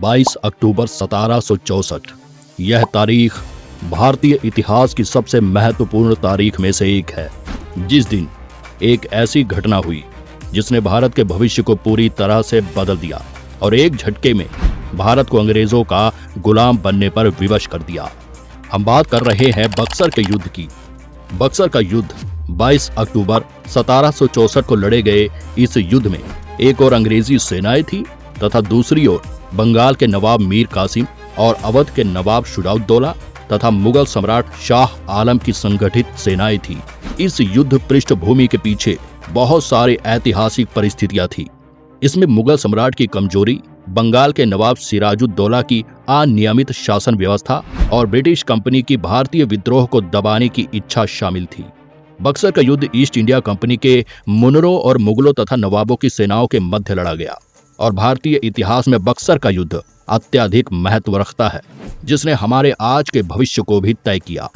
22 अक्टूबर 1764। यह तारीख भारतीय इतिहास की सबसे महत्वपूर्ण तारीख में से एक है, जिस दिन एक ऐसी घटना हुई जिसने भारत के भविष्य को पूरी तरह से बदल दिया और एक झटके में भारत को अंग्रेजों का गुलाम बनने पर विवश कर दिया। हम बात कर रहे हैं बक्सर के युद्ध की। बक्सर का युद्ध 22 अक्टूबर 1764 को लड़े गए इस युद्ध में एक और अंग्रेजी सेनाएं थी तथा दूसरी ओर बंगाल के नवाब मीर कासिम और अवध के नवाब शुजाउद्दौला तथा मुगल सम्राट शाह आलम की संगठित सेनाएं थी। इस युद्ध पृष्ठभूमि के पीछे बहुत सारी ऐतिहासिक परिस्थितियां थी। इसमें मुगल सम्राट की कमजोरी, बंगाल के नवाब सिराजुद्दौला की अनियमित शासन व्यवस्था और ब्रिटिश कंपनी की भारतीय विद्रोह को दबाने की इच्छा शामिल थी। बक्सर का युद्ध ईस्ट इंडिया कंपनी के मुनरों और मुगलों तथा नवाबों की सेनाओं के मध्य लड़ा गया और भारतीय इतिहास में बक्सर का युद्ध अत्यधिक महत्व रखता है, जिसने हमारे आज के भविष्य को भी तय किया।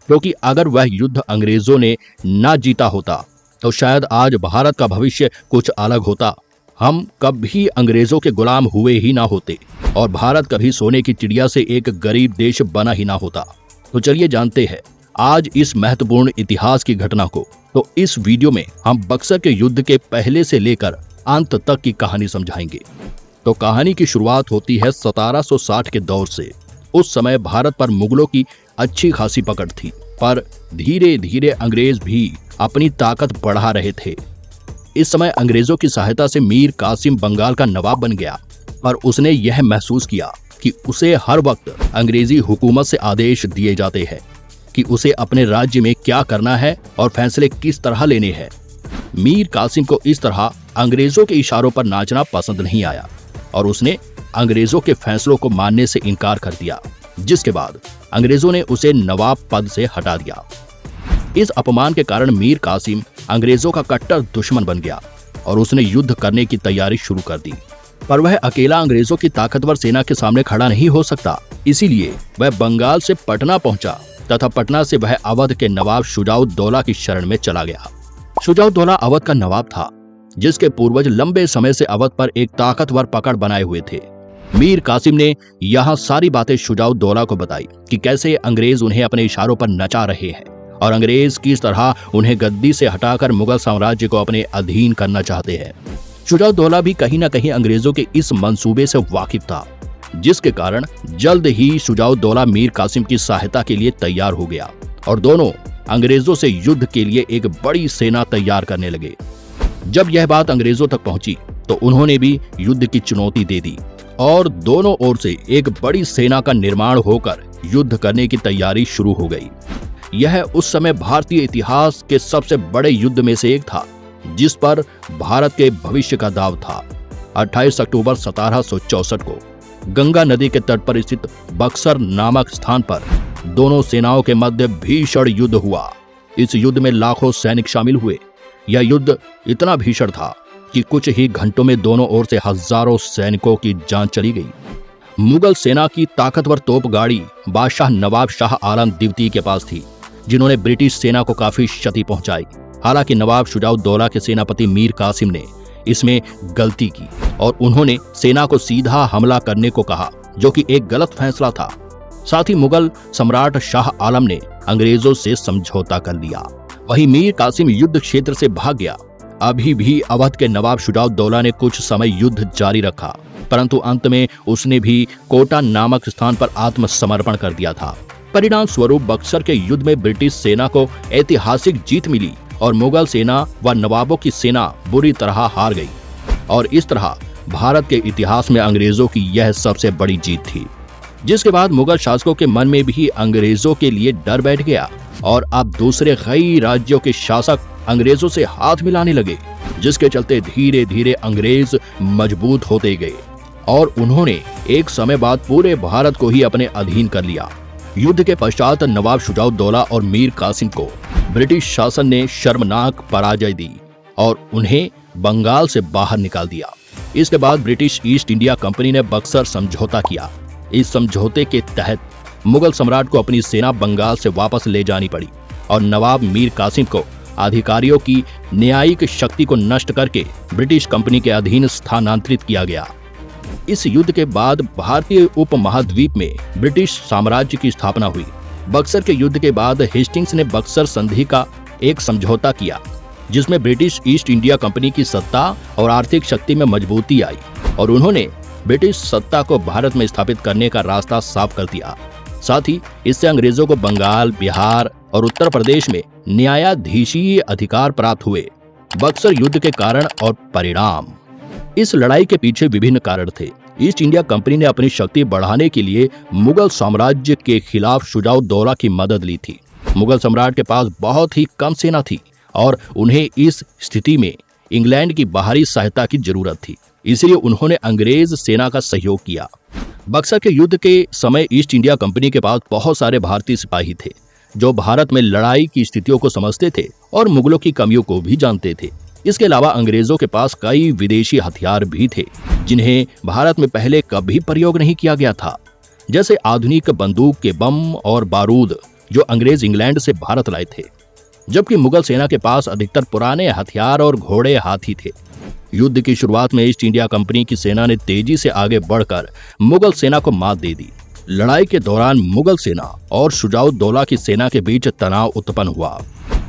क्योंकि अगर वह युद्ध अंग्रेजों ने न जीता होता तो शायद आज भारत का भविष्य कुछ अलग होता। हम कभी अंग्रेजों के गुलाम हुए ही ना होते और भारत कभी सोने की चिड़िया से एक गरीब देश बना ही ना होता। तो चलिए जानते हैं आज इस महत्वपूर्ण इतिहास की घटना को। तो इस वीडियो में हम बक्सर के युद्ध के पहले से लेकर अंत तक की कहानी समझाएंगे। तो कहानी की शुरुआत होती है 1760 के दौर से। उस समय भारत पर मुगलों की अच्छी खासी पकड़ थी, पर धीरे धीरे अंग्रेज भी अपनी ताकत बढ़ा रहे थे। इस समय अंग्रेजों की सहायता से मीर कासिम बंगाल का नवाब बन गया, पर उसने यह महसूस किया कि उसे हर वक्त अंग्रेजी हुकूमत से आदेश दिए जाते हैं कि उसे अपने राज्य में क्या करना है और फैसले किस तरह लेने हैं। मीर कासिम को इस तरह अंग्रेजों के इशारों पर नाचना पसंद नहीं आया और उसने अंग्रेजों के फैसलों को मानने से इनकार कर दिया, जिसके बाद अंग्रेजों ने उसे नवाब पद से हटा दिया। इस अपमान के कारण मीर कासिम अंग्रेजों का कट्टर दुश्मन बन गया और उसने युद्ध करने की तैयारी शुरू कर दी। पर वह अकेला अंग्रेजों की ताकतवर सेना के सामने खड़ा नहीं हो सकता, इसीलिए वह बंगाल से पटना पहुंचा तथा पटना से वह अवध के नवाब शुजाउद्दौला की शरण में चला गया। शुजाउद्दौला अवध का नवाब था, जिसके पूर्वज लंबे समय से अवध पर एक ताकतवर पकड़ बनाए हुए थे। मीर कासिम ने यहाँ सारी बातें शुजाउद्दौला को बताई कि कैसे अंग्रेज उन्हें अपने इशारों पर नचा रहे हैं और अंग्रेज किस तरह उन्हें गद्दी से हटाकर मुगल साम्राज्य को अपने अधीन करना चाहते हैं। शुजाउद्दौला भी कहीं न कहीं अंग्रेजों के इस मंसूबे से वाकिफ था, जिसके कारण जल्द ही शुजाउद्दौला मीर कासिम की सहायता के लिए तैयार हो गया और दोनों अंग्रेजों से युद्ध के लिए एक बड़ी सेना तैयार करने लगे। जब यह बात अंग्रेजों तक पहुंची तो उन्होंने भी युद्ध की चुनौती दे दी और दोनों ओर से एक बड़ी सेना का निर्माण होकर युद्ध करने की तैयारी शुरू हो गई। यह उस समय भारतीय इतिहास के सबसे बड़े युद्ध में से एक था, जिस पर भारत के भविष्य का दाव था। 28 अक्टूबर 1764 को गंगा नदी के तट पर स्थित बक्सर नामक स्थान पर दोनों सेनाओं के मध्य भीषण युद्ध हुआ। इस युद्ध में लाखों सैनिक शामिल हुए। यह युद्ध इतना भीषण था कि कुछ ही घंटों में दोनों ओर से हजारों सैनिकों की जान चली गई। मुगल सेना की ताकतवर तोप गाड़ी बादशाह नवाब शाह आलम द्वितीय के पास थी, जिन्होंने ब्रिटिश सेना को काफी क्षति पहुंचाई। हालांकि नवाब शुजाउद्दौला के सेनापति मीर कासिम ने इसमें गलती की और उन्होंने सेना को सीधा हमला करने को कहा, जो कि एक गलत फैसला था। साथ ही मुगल सम्राट शाह आलम ने अंग्रेजों से समझौता कर लिया। वहीं मीर कासिम युद्ध क्षेत्र से भाग गया। अभी भी अवध के नवाब शुजाउद्दौला ने कुछ समय युद्ध जारी रखा, परंतु अंत में उसने भी कोटा नामक स्थान पर आत्मसमर्पण कर दिया था। परिणाम स्वरूप बक्सर के युद्ध में ब्रिटिश सेना को ऐतिहासिक जीत मिली और मुगल सेना व नवाबों की सेना बुरी तरह हार गई और इस तरह भारत के इतिहास में अंग्रेजों की यह सबसे बड़ी जीत थी, जिसके बाद मुगल शासकों के मन में भी अंग्रेजों के लिए डर बैठ गया और अब दूसरे कई राज्यों के शासक अंग्रेजों से हाथ मिलाने लगे, जिसके चलते धीरे धीरे अंग्रेज मजबूत होते गए और उन्होंने एक समय बाद पूरे भारत को ही अपने अधीन कर लिया। युद्ध के पश्चात नवाब शुजाउद्दौला और मीर कासिम को ब्रिटिश शासन ने शर्मनाक पराजय दी और उन्हें बंगाल से बाहर निकाल दिया। इसके बाद ब्रिटिश ईस्ट इंडिया कंपनी ने बक्सर समझौता किया। इस समझौते के तहत मुगल सम्राट को अपनी सेना बंगाल से वापस ले जानी पड़ी और नवाब मीर कासिम को अधिकारियों की न्यायिक शक्ति को नष्ट करके ब्रिटिश कंपनी के अधीन स्थानांतरित किया गया। इस युद्ध के बाद भारतीय उपमहाद्वीप में ब्रिटिश साम्राज्य की स्थापना हुई। बक्सर के युद्ध के बाद हेस्टिंग्स ने बक्सर संधि का एक समझौता किया, जिसमें ब्रिटिश ईस्ट इंडिया कंपनी की सत्ता और आर्थिक शक्ति में मजबूती आई और उन्होंने ब्रिटिश सत्ता को भारत में स्थापित करने का रास्ता साफ कर दिया। साथ ही इससे अंग्रेजों को बंगाल, बिहार और उत्तर प्रदेश में न्यायाधीशीय अधिकार प्राप्त हुए। बक्सर युद्ध के कारण और परिणाम। इस लड़ाई के पीछे विभिन्न कारण थे। ईस्ट इंडिया कंपनी ने अपनी शक्ति बढ़ाने के लिए मुगल साम्राज्य के खिलाफ शुजाउद्दौला की मदद ली थी। मुगल सम्राट के पास बहुत ही कम सेना थी और उन्हें इस स्थिति में इंग्लैंड की बाहरी सहायता की जरूरत थी, इसलिए उन्होंने अंग्रेज सेना का सहयोग किया। बक्सर के युद्ध के समय ईस्ट इंडिया कंपनी के पास बहुत सारे भारतीय सिपाही थे जो भारत में लड़ाई की स्थितियों को समझते थे और मुगलों की कमियों को भी जानते थे। इसके अलावा अंग्रेजों के पास कई विदेशी हथियार भी थे जिन्हें भारत में पहले कभी प्रयोग नहीं किया गया था, जैसे आधुनिक बंदूक के बम और बारूद जो अंग्रेज इंग्लैंड से भारत लाए थे, जबकि मुगल सेना के पास अधिकतर पुराने हथियार और घोड़े हाथी थे। युद्ध की शुरुआत में ईस्ट इंडिया कंपनी की सेना ने तेजी से आगे बढ़कर मुगल सेना को मात दे दी। लड़ाई के दौरान मुगल सेना और शुजाउद्दौला की सेना के बीच तनाव उत्पन्न हुआ।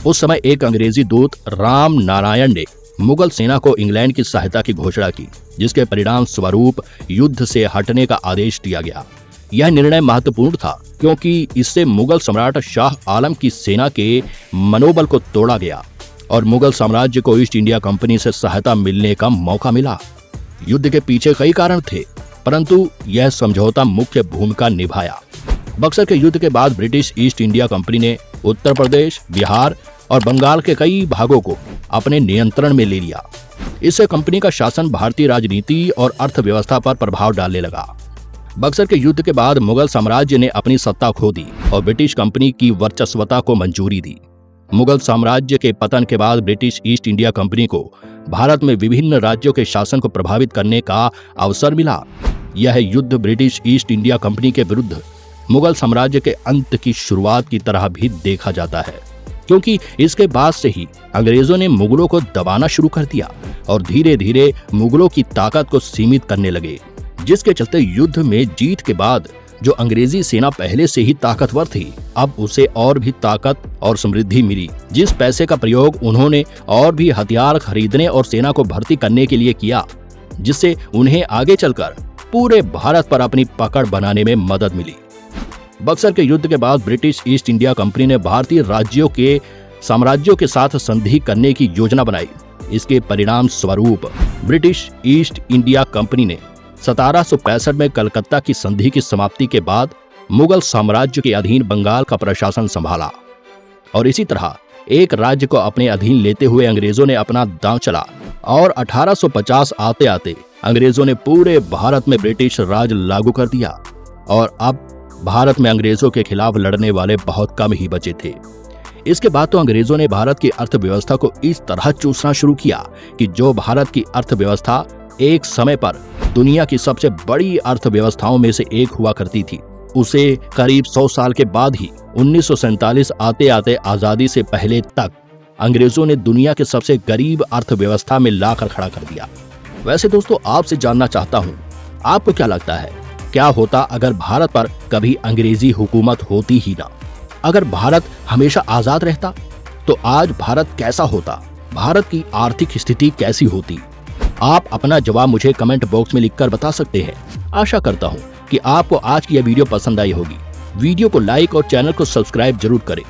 उस समय एक अंग्रेजी दूत राम नारायण ने मुगल सेना को इंग्लैंड की सहायता की घोषणा की, जिसके परिणाम स्वरूप युद्ध से हटने का आदेश दिया गया। यह निर्णय महत्वपूर्ण था क्योंकि इससे मुगल सम्राट शाह आलम की सेना के मनोबल को तोड़ा गया और मुगल साम्राज्य को ईस्ट इंडिया कंपनी से सहायता मिलने का मौका मिला। युद्ध के पीछे कई कारण थे, परंतु यह समझौता मुख्य भूमिका निभाया। बक्सर के युद्ध के बाद ब्रिटिश ईस्ट इंडिया कंपनी ने उत्तर प्रदेश, बिहार और बंगाल के कई भागों को अपने नियंत्रण में ले लिया। इससे कंपनी का शासन भारतीय राजनीति और अर्थव्यवस्था पर प्रभाव डालने लगा। बक्सर के युद्ध के बाद मुगल साम्राज्य ने अपनी सत्ता खो दी और ब्रिटिश कंपनी की वर्चस्वता को मंजूरी दी। मुगल साम्राज्य के पतन के बाद ब्रिटिश ईस्ट इंडिया कंपनी को भारत में विभिन्न राज्यों के शासन को प्रभावित करने का अवसर मिला। यह युद्ध ब्रिटिश ईस्ट इंडिया कंपनी के विरुद्ध मुगल साम्राज्य के अंत की शुरुआत की तरह भी देखा जाता है, क्योंकि इसके बाद से ही अंग्रेजों ने मुगलों को दबाना शुरू कर दिया और धीरे धीरे मुगलों की ताकत को सीमित करने लगे, जिसके चलते युद्ध में जीत के बाद जो अंग्रेजी सेना पहले से ही ताकतवर थी, अब उसे और भी ताकत और समृद्धि मिली। जिस पैसे का प्रयोग उन्होंने और भी हथियार खरीदने और सेना को भर्ती करने के लिए किया, जिससे उन्हें आगे चलकर पूरे भारत पर अपनी पकड़ बनाने में मदद मिली। बक्सर के युद्ध के बाद ब्रिटिश ईस्ट इंडिया कंपनी ने भारतीय राज्यों के साम्राज्यों के साथ संधि करने की योजना बनाई। इसके परिणाम स्वरूप ब्रिटिश ईस्ट इंडिया कंपनी ने 1765 में कलकत्ता की संधि की समाप्ति के बाद मुगल साम्राज्य के अधीन बंगाल का प्रशासन संभाला और इसी तरह एक राज्य को अपने अधीन लेते हुए अंग्रेजों ने अपना दांव चला और 1850 आते आते अंग्रेजों ने पूरे भारत में ब्रिटिश राज लागू कर दिया और अब भारत में अंग्रेजों के खिलाफ लड़ने वाले बहुत कम ही बचे थे। इसके बाद तो अंग्रेजों ने भारत की अर्थव्यवस्था को इस तरह चूसना शुरू किया कि जो भारत की अर्थव्यवस्था एक समय पर दुनिया की सबसे बड़ी अर्थव्यवस्थाओं में से एक हुआ करती थी, उसे करीब 100 साल के बाद ही 1947 आते आते आजादी से पहले तक अंग्रेजों ने दुनिया के सबसे गरीब अर्थव्यवस्था में लाकर खड़ा कर दिया। वैसे दोस्तों, आपसे जानना चाहता हूँ, आपको क्या लगता है, क्या होता अगर भारत पर कभी अंग्रेजी हुकूमत होती ही ना? अगर भारत हमेशा आजाद रहता तो आज भारत कैसा होता? भारत की आर्थिक स्थिति कैसी होती? आप अपना जवाब मुझे कमेंट बॉक्स में लिखकर बता सकते हैं। आशा करता हूँ कि आपको आज की यह वीडियो पसंद आई होगी। वीडियो को लाइक और चैनल को सब्सक्राइब जरूर करें।